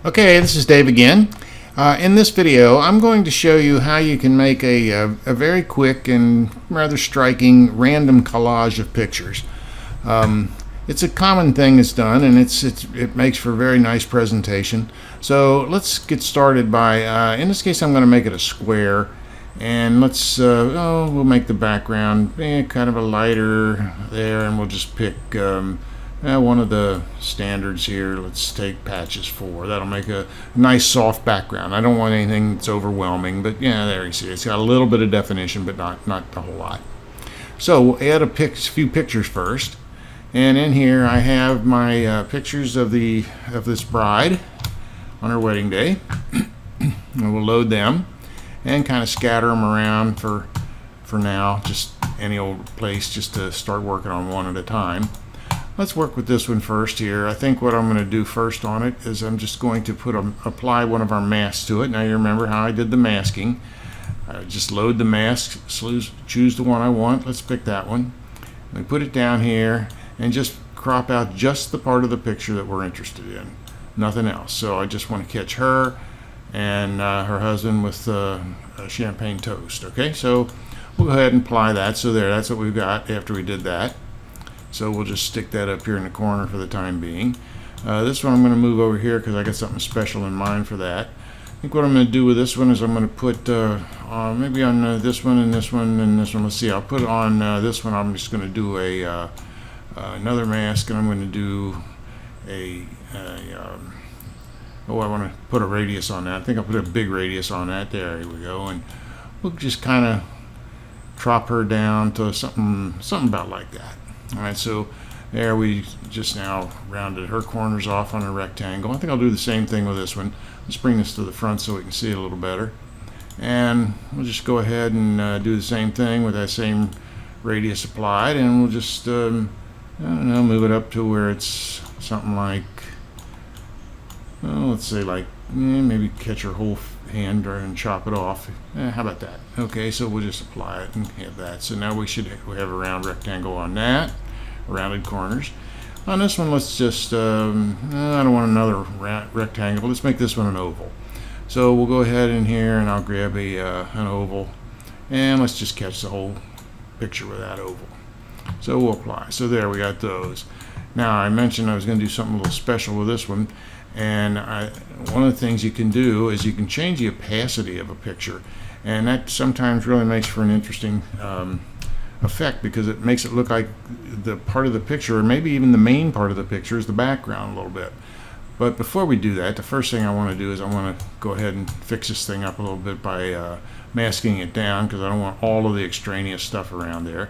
Okay, this is Dave again. In this video, I'm going to show you how you can make a very quick and rather striking random collage of pictures. It's a common thing that's done, and it makes for a very nice presentation. So let's get started by, in this case, I'm going to make it a square, and we'll make the background kind of a lighter there, and we'll just pick one of the standards here. Let's take patches 4. That'll make a nice soft background. I don't want anything that's overwhelming, but yeah, there you see it's got a little bit of definition, but not a whole lot. So we'll add a few pictures first, and in here I have my pictures of this bride on her wedding day. And we'll load them and kind of scatter them around for now, just any old place, just to start working on one at a time. Let's work with this one first here. I think what I'm going to do first on it is I'm just going to apply one of our masks to it. Now you remember how I did the masking. I just load the mask, choose the one I want. Let's pick that one. We put it down here and just crop out just the part of the picture that we're interested in. Nothing else. So I just want to catch her and her husband with a champagne toast. Okay, so we'll go ahead and apply that. So that's what we've got after we did that. So we'll just stick that up here in the corner for the time being. This one I'm going to move over here because I got something special in mind for that. I think what I'm going to do with this one is I'm going to put maybe on this one and this one and this one. Let's see, I'll put on this one. I'm just going to do another mask, and I'm going to do I want to put a radius on that. I think I'll put a big radius on that. There we go. And we'll just kind of drop her down to something about like that. Alright, so there we just now rounded her corners off on a rectangle. I think I'll do the same thing with this one. Let's bring this to the front so we can see it a little better. And we'll just go ahead and do the same thing with that same radius applied, and we'll just I don't know, move it up to where it's something like, well, let's say like maybe catch her whole hand and chop it off. How about that? Okay, so we'll just apply it and have that. So now we have a round rectangle on that, rounded corners. On this one, let's just, I don't want another rectangle. Let's make this one an oval. So we'll go ahead in here and I'll grab an oval, and let's just catch the whole picture with that oval. So we'll apply. So there, we got those. Now I mentioned I was going to do something a little special with this one. And one of the things you can do is you can change the opacity of a picture, and that sometimes really makes for an interesting effect, because it makes it look like the part of the picture, or maybe even the main part of the picture, is the background a little bit. But before we do that, the first thing I want to do is I want to go ahead and fix this thing up a little bit by masking it down, because I don't want all of the extraneous stuff around there.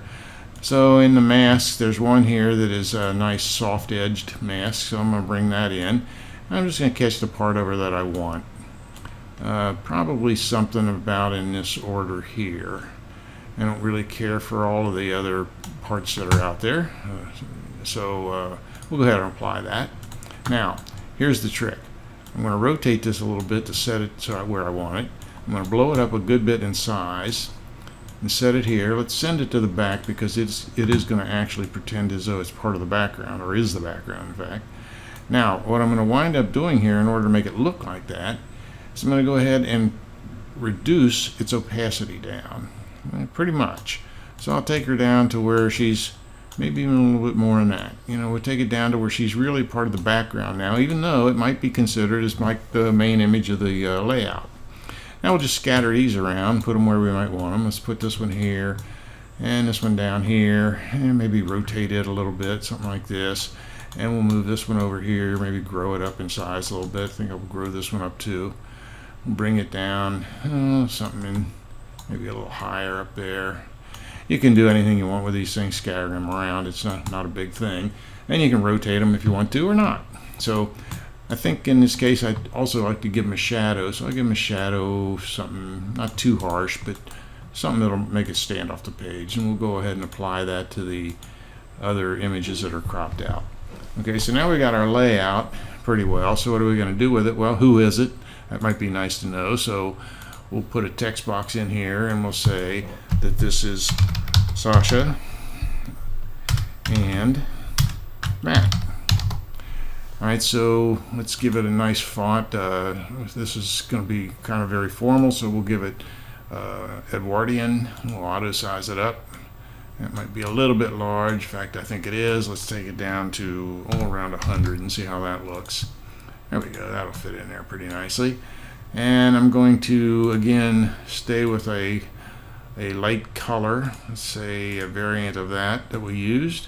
So in the masks, there's one here that is a nice soft edged mask, so I'm going to bring that in. I'm just going to catch the part over that I want. Probably something about in this order here. I don't really care for all of the other parts that are out there. So we'll go ahead and apply that. Now, here's the trick. I'm going to rotate this a little bit to set it where I want it. I'm going to blow it up a good bit in size and set it here. Let's send it to the back, because it is going to actually pretend as though it's part of the background, or is the background, in fact. Now, what I'm going to wind up doing here in order to make it look like that is I'm going to go ahead and reduce its opacity down, pretty much. So I'll take her down to where she's maybe even a little bit more than that. We'll take it down to where she's really part of the background now, even though it might be considered as like the main image of the layout. Now we'll just scatter these around, put them where we might want them. Let's put this one here, and this one down here, and maybe rotate it a little bit, something like this. And we'll move this one over here, maybe grow it up in size a little bit. I think I'll grow this one up too. Bring it down, something maybe a little higher up there. You can do anything you want with these things, scatter them around. It's not a big thing. And you can rotate them if you want to or not. So I think in this case I'd also like to give them a shadow. So I'll give them a shadow, something not too harsh, but something that'll make it stand off the page. And we'll go ahead and apply that to the other images that are cropped out. Okay, so now we got our layout pretty well. So what are we going to do with it? Well, who is it? That might be nice to know. So we'll put a text box in here, and we'll say that this is Sasha and Matt. All right, so let's give it a nice font. This is going to be kind of very formal, so we'll give it Edwardian. We'll auto size it up. It might be a little bit large. In fact, I think it is. Let's take it down to around 100 and see how that looks. There we go. That'll fit in there pretty nicely. And I'm going to, again, stay with a light color. Let's say a variant of that we used.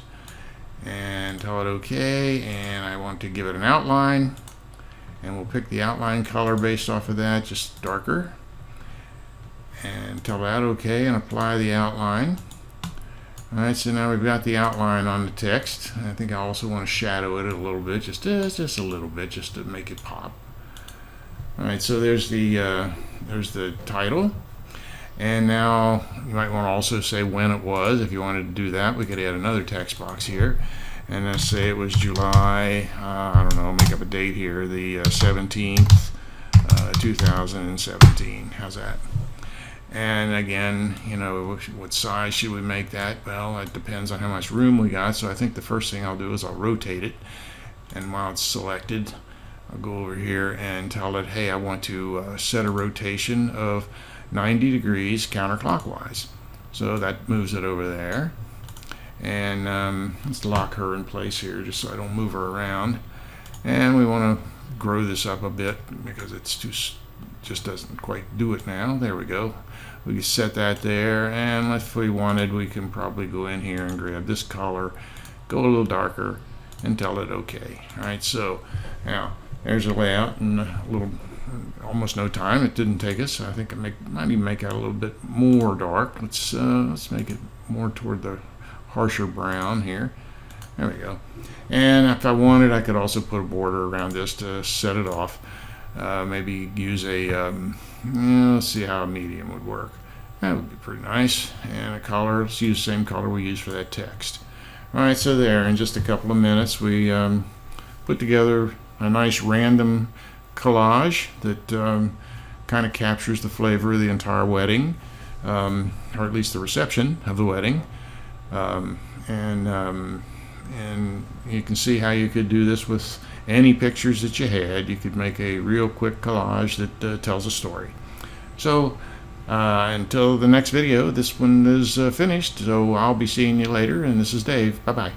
And tell it OK. And I want to give it an outline. And we'll pick the outline color based off of that, just darker. And tell that OK and apply the outline. Alright, so now we've got the outline on the text. I think I also want to shadow it a little bit, just a little bit, just to make it pop. Alright, so there's the title. And now you might want to also say when it was. If you wanted to do that, we could add another text box here. And let's say it was July, I don't know, make up a date here, the 17th, 2017. How's that? And again, you know, what size should we make that? Well, it depends on how much room we got. So I think the first thing I'll do is I'll rotate it. And while it's selected, I'll go over here and tell it, hey, I want to set a rotation of 90 degrees counterclockwise. So that moves it over there. And let's lock her in place here just so I don't move her around. And we want to grow this up a bit because it's just doesn't quite do it now. There we go. We can set that there, and if we wanted, we can probably go in here and grab this color, go a little darker, and tell it OK. All right, so now there's a layout in a little, almost no time. It didn't take us. I think I might even make that a little bit more dark. Let's make it more toward the harsher brown here. There we go. And if I wanted, I could also put a border around this to set it off. Maybe use a, let's see how a medium would work. That would be pretty nice. And a color, let's use the same color we used for that text. Alright, so there, in just a couple of minutes, we put together a nice random collage that kind of captures the flavor of the entire wedding, or at least the reception of the wedding. And you can see how you could do this with any pictures that you had. You could make a real quick collage that tells a story. So until the next video, this one is finished. So I'll be seeing you later, and this is Dave. Bye-bye.